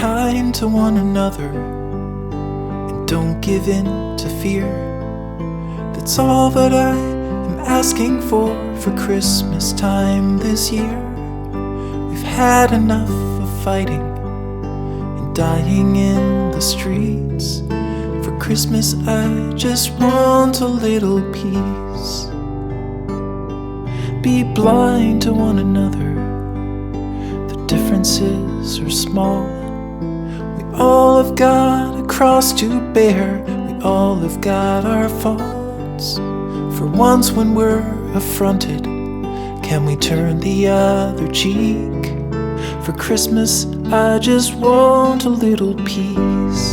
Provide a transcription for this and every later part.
kind to one another, and don't give in to fear. That's all that I am asking for Christmas time this year. We've had enough of fighting and dying in the streets. For Christmas I just want a little peace. Be blind to one another, the differences are small. We all have got a cross to bear, we all have got our faults. For once when we're affronted, can we turn the other cheek? For Christmas I just want a little peace.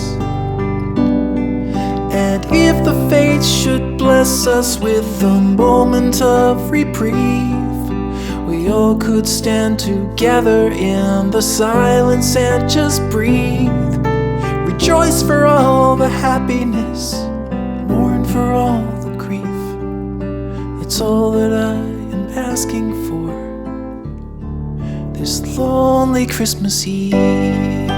And if the fates should bless us with a moment of reprieve, we all could stand together in the silence and just breathe. Rejoice for all the happiness, mourn for all the grief. It's all that I am asking for this lonely Christmas Eve.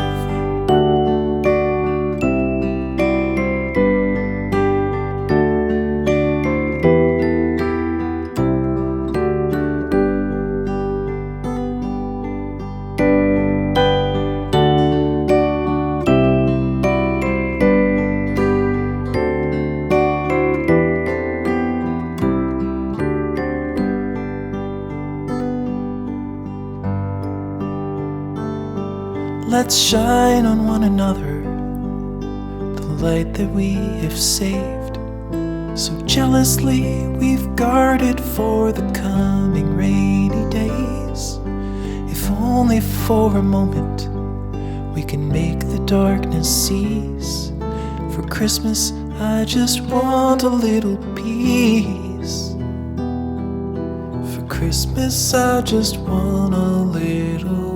Let's shine on one another the light that we have saved, so jealously we've guarded for the coming rainy days. If only for a moment we can make the darkness cease. For Christmas I just want a little peace. For Christmas I just want a little